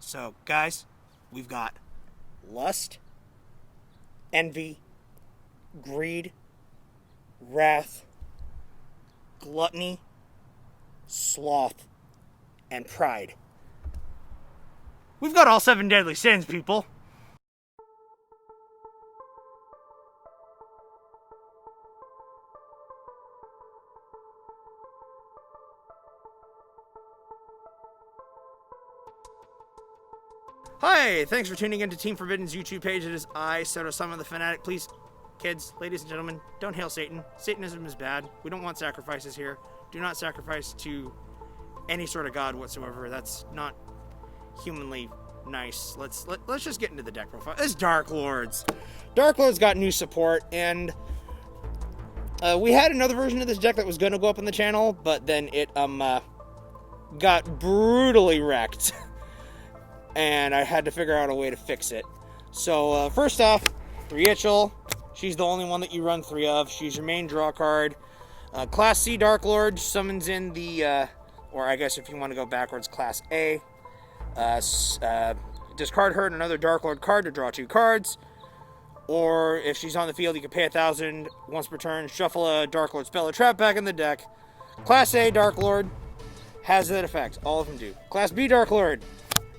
So, guys, we've got lust, envy, greed, wrath, gluttony, sloth, and pride. We've got all 7 deadly sins, people. Hi, thanks for tuning in to Team Forbidden's YouTube page. It is I, Soto Summon the Fanatic. Please, kids, ladies and gentlemen, don't hail Satan. Satanism is bad. We don't want sacrifices here. Do not sacrifice to any sort of god whatsoever. That's not humanly nice. Let's just get into the deck profile. It's Darklords. Darklords got new support, and we had another version of this deck that was going to go up on the channel, but then it got brutally wrecked. And I had to figure out a way to fix it. So, first off, 3 Itchel. She's the only one that you run 3 of. She's your main draw card. Class C Darklord summons in the, or I guess if you want to go backwards, Class A. Discard her and another Darklord card to draw 2 cards. Or if she's on the field, you can pay 1,000 once per turn. Shuffle a Darklord spell or trap back in the deck. Class A Darklord has that effect. All of them do. Class B Darklord.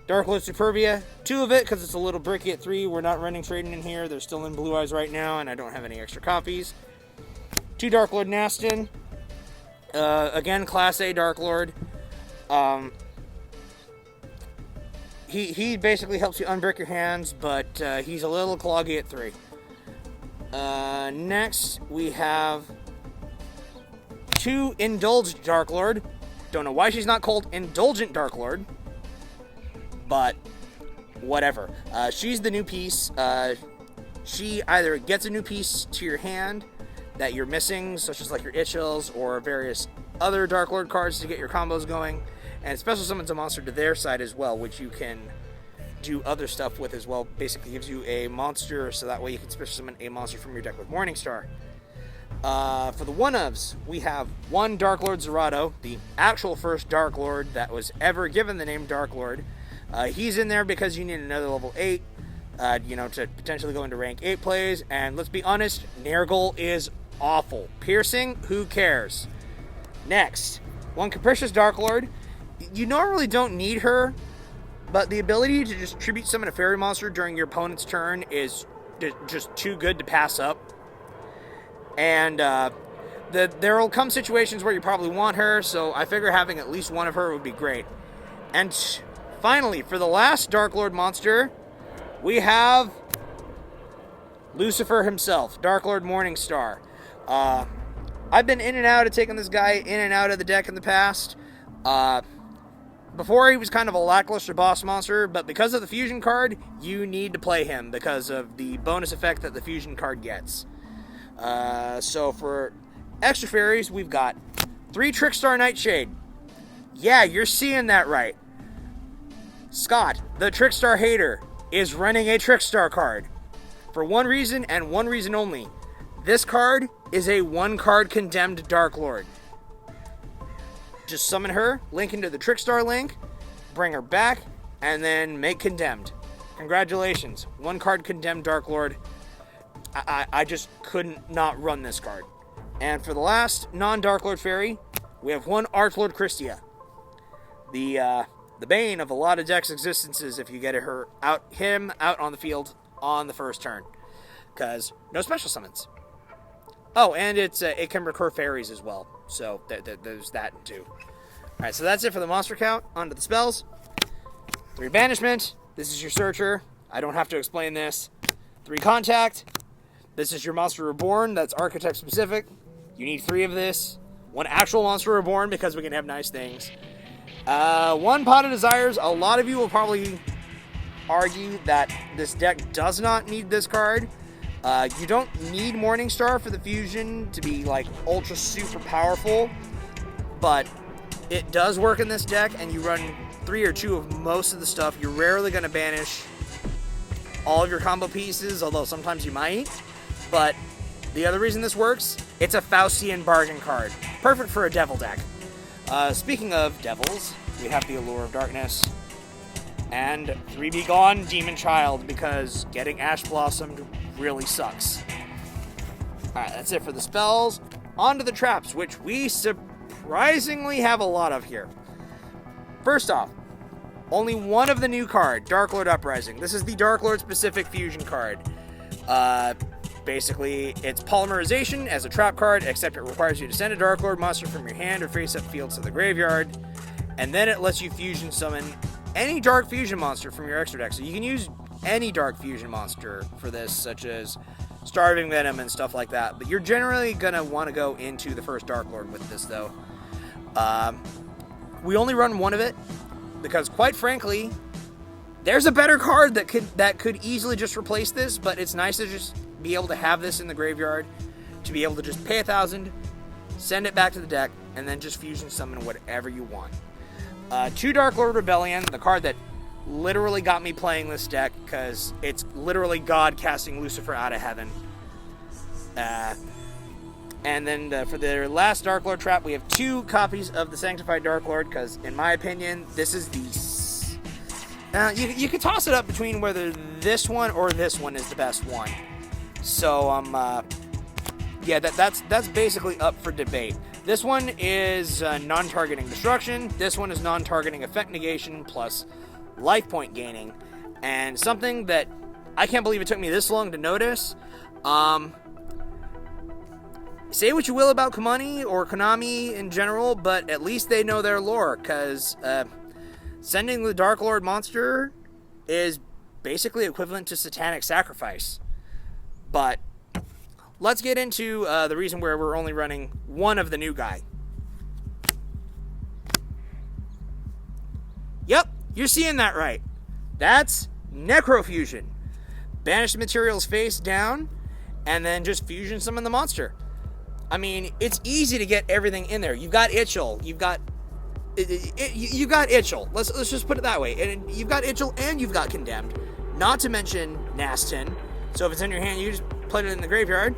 Darklord Superbia, 2 of it because it's a little bricky at 3. We're not running trading in here. They're still in Blue Eyes right now, and I don't have any extra copies. 2 Darklord Nastin. Again, Class A Darklord. He basically helps you unbrick your hands, but he's a little cloggy at 3. Next, we have 2 Indulged Darklord. Don't know why she's not called Indulgent Darklord, but whatever. She's the new piece. She either gets a new piece to your hand that you're missing, such as like your Itchels or various other Darklord cards to get your combos going, and special summons a monster to their side as well, which you can do other stuff with as well. Basically gives you a monster, so that way you can special summon a monster from your deck with Morningstar. For the one-ofs, we have 1 Darklord Zerato, the actual first Darklord that was ever given the name Darklord. He's in there because you need another level 8, to potentially go into rank 8 plays. And let's be honest, Nergal is awful. Piercing, who cares? Next, 1 Capricious Darklord. You normally don't need her, but the ability to just tribute summon a fairy monster during your opponent's turn is just too good to pass up. And there will come situations where you probably want her, so I figure having at least 1 of her would be great. And finally, for the last Darklord monster, we have Lucifer himself, Darklord Morningstar. I've been in and out of taking this guy in and out of the deck in the past. Before he was kind of a lackluster boss monster, but because of the fusion card, you need to play him because of the bonus effect that the fusion card gets. So for extra fairies, we've got 3 Trickstar Nightshade. Yeah, you're seeing that right. Scott, the Trickstar hater, is running a Trickstar card. For one reason and one reason only. This card is a 1-card condemned Darklord. Just summon her, link into the Trickstar link, bring her back, and then make condemned. Congratulations, 1-card condemned Darklord. I just couldn't not run this card. And for the last non-Darklord fairy, we have 1 Archlord Christia. The bane of a lot of decks' existences if you get him out on the field on the first turn. Because no special summons. Oh, and it can recur fairies as well. So there's that too. Alright, so that's it for the monster count. On to the spells. 3 Banishment. This is your Searcher. I don't have to explain this. 3 Contact. This is your Monster Reborn. That's Archetype specific. You need 3 of this. 1 actual Monster Reborn because we can have nice things. 1 Pot of Desires. A lot of you will probably argue that this deck does not need this card. You don't need Morningstar for the fusion to be like ultra super powerful, but it does work in this deck, and you run 3 or 2 of most of the stuff. You're rarely going to banish all of your combo pieces, although sometimes you might. But the other reason this works, it's a Faustian bargain card. Perfect for a devil deck. Speaking of devils, we have the Allure of Darkness. And 3 Be Gone, Demon Child, because getting Ash Blossomed really sucks. Alright, that's it for the spells. On to the traps, which we surprisingly have a lot of here. First off, only one of the new card, Darklord Uprising. This is the Darklord specific fusion card. Basically, it's polymerization as a trap card, except it requires you to send a Darklord monster from your hand or face-up field to the graveyard, and then it lets you fusion summon any Dark Fusion monster from your extra deck. So you can use any Dark Fusion monster for this, such as Starving Venom and stuff like that, but you're generally going to want to go into the first Darklord with this, though. We only run one of it, because quite frankly, there's a better card that could easily just replace this, but it's nice to just be able to have this in the graveyard, to be able to just pay 1,000, send it back to the deck, and then just fusion summon whatever you want. 2 Darklord Rebellion, the card that literally got me playing this deck, because it's literally God casting Lucifer out of heaven. And then for the last Darklord trap, we have 2 copies of the Sanctified Darklord, because in my opinion, this is the... you could toss it up between whether this one or this one is the best one. So, yeah, that's basically up for debate. This one is non-targeting destruction. This one is non-targeting effect negation plus life point gaining. And something that I can't believe it took me this long to notice. Say what you will about Konami in general, but at least they know their lore, because sending the Darklord monster is basically equivalent to satanic sacrifice. But let's get into the reason where we're only running one of the new guy. Yep, you're seeing that right. That's Necrofusion. Banish the materials face down, and then just fusion summon the monster. I mean, it's easy to get everything in there. You've got Itchel. You've got Itchel. Let's just put it that way. And you've got Itchel and you've got Condemned. Not to mention Nastin. So if it's in your hand, you just put it in the graveyard,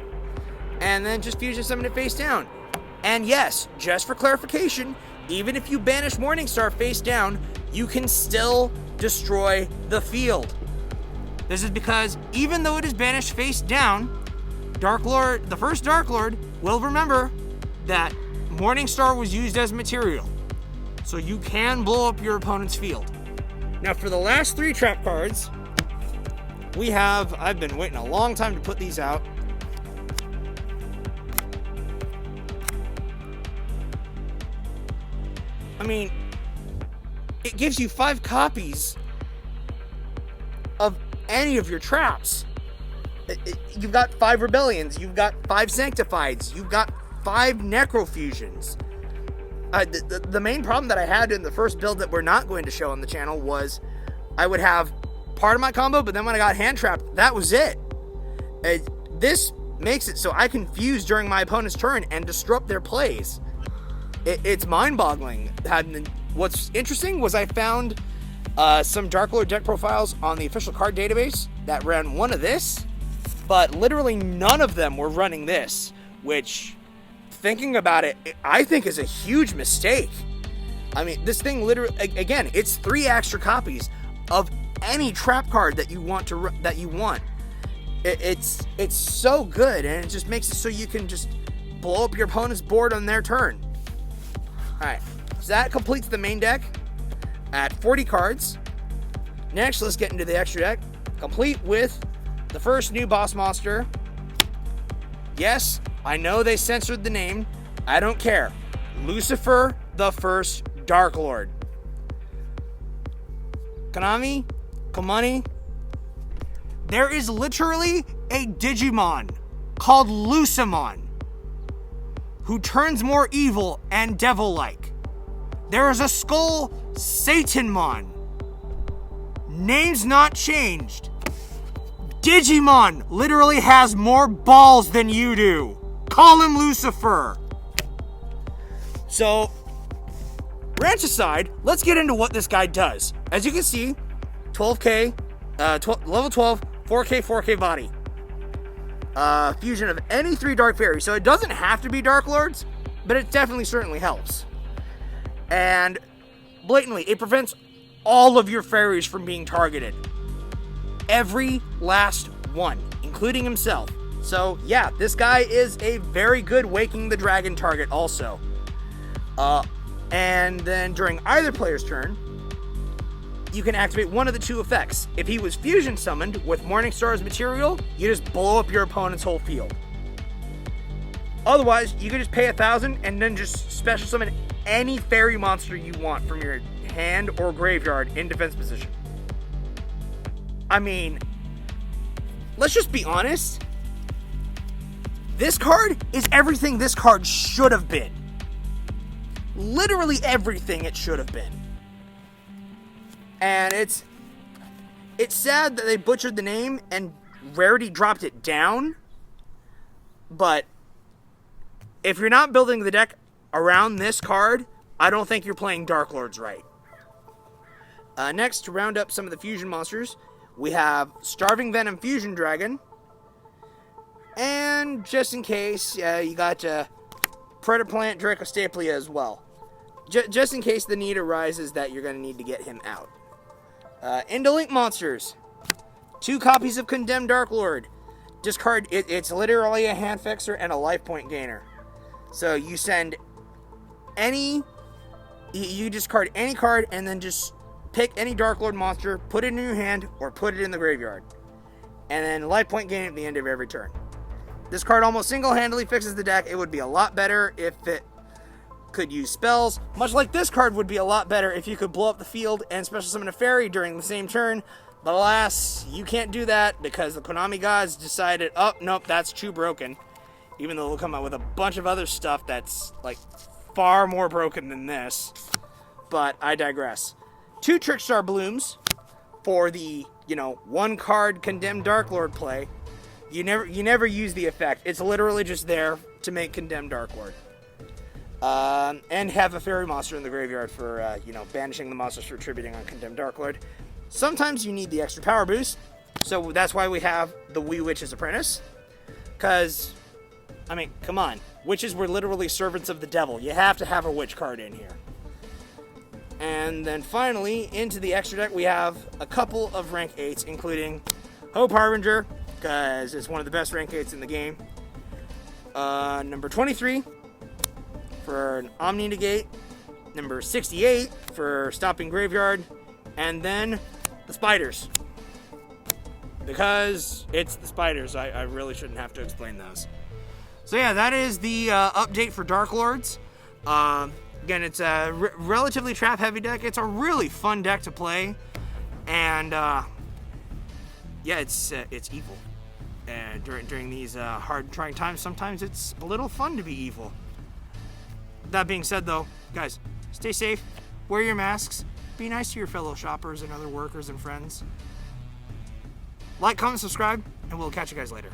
and then just fusion summon it face down. And yes, just for clarification, even if you banish Morningstar face down, you can still destroy the field. This is because even though it is banished face down, Darklord, the first Darklord, will remember that Morningstar was used as material. So you can blow up your opponent's field. Now for the last 3 trap cards, I've been waiting a long time to put these out. I mean, it gives you 5 copies of any of your traps. You've got 5 Rebellions, you've got 5 Sanctifieds, you've got 5 Necrofusions. The main problem that I had in the first build that we're not going to show on the channel was I would have part of my combo, but then when I got hand trapped, that was it. This makes it so I can fuse during my opponent's turn and disrupt their plays. It's mind-boggling. What's interesting was I found some Darklord deck profiles on the official card database that ran one of this, but literally none of them were running this, which, thinking about it, I think is a huge mistake. I mean, this thing literally, again, it's 3 extra copies of any trap card that you want It's so good, and it just makes it so you can just blow up your opponent's board on their turn. Alright, so that completes the main deck at 40 cards. Next, let's get into the extra deck, complete with the first new boss monster. Yes, I know they censored the name. I don't care. Lucifer, the first Darklord. Konami, there is literally a Digimon called Lucimon who turns more evil and devil-like. There is a Skull Satanmon. Name's not changed. Digimon literally has more balls than you do. Call him Lucifer. So, rant aside, let's get into what this guy does. As you can see, 12k, level 12, 4k body. Fusion of any 3 Dark Fairies. So it doesn't have to be Darklords, but it definitely certainly helps. And blatantly, it prevents all of your fairies from being targeted. Every last one, including himself. So yeah, this guy is a very good Waking the Dragon target also. And then during either player's turn, you can activate one of the two effects. If he was fusion summoned with Morningstar's material, you just blow up your opponent's whole field. Otherwise, you can just pay 1,000 and then just special summon any fairy monster you want from your hand or graveyard in defense position. I mean, let's just be honest. This card is everything this card should have been. Literally everything it should have been. And it's sad that they butchered the name and Rarity dropped it down. But if you're not building the deck around this card, I don't think you're playing Darklords right. Next, to round up some of the fusion monsters, we have Starving Venom Fusion Dragon. And just in case, you got Predaplant Dracostaplia as well. Just in case the need arises that you're going to need to get him out. Indolink monsters. 2 copies of Condemned Darklord. Discard, it's literally a hand fixer and a life point gainer. So you send any, you discard any card and then just pick any Darklord monster, put it in your hand, or put it in the graveyard. And then life point gain at the end of every turn. This card almost single-handedly fixes the deck. It would be a lot better if it could use spells. Much like this card would be a lot better if you could blow up the field and special summon a fairy during the same turn. But alas, you can't do that because the Konami gods decided, oh, nope, that's too broken. Even though they'll come out with a bunch of other stuff that's, like, far more broken than this. But I digress. 2 Trickstar Blooms for the, 1-card Condemned Darklord play. You never use the effect. It's literally just there to make Condemned Darklord. And have a fairy monster in the graveyard for, banishing the monsters for attributing on Condemned Darklord. Sometimes you need the extra power boost. So that's why we have the Wee Witch's Apprentice. Because, I mean, come on. Witches were literally servants of the devil. You have to have a witch card in here. And then finally, into the extra deck, we have a couple of rank 8s, including Hope Harbinger, because it's one of the best rank 8s in the game. Number 23 for an Omni Negate. Number 68 for Stomping Graveyard. And then the Spiders. Because it's the Spiders, I really shouldn't have to explain those. So yeah, that is the update for Darklords. Again, it's a relatively trap-heavy deck. It's a really fun deck to play. And yeah, it's evil. And during these hard, trying times, sometimes it's a little fun to be evil. That being said, though, guys, stay safe, wear your masks, be nice to your fellow shoppers and other workers and friends. Like, comment, subscribe, and we'll catch you guys later.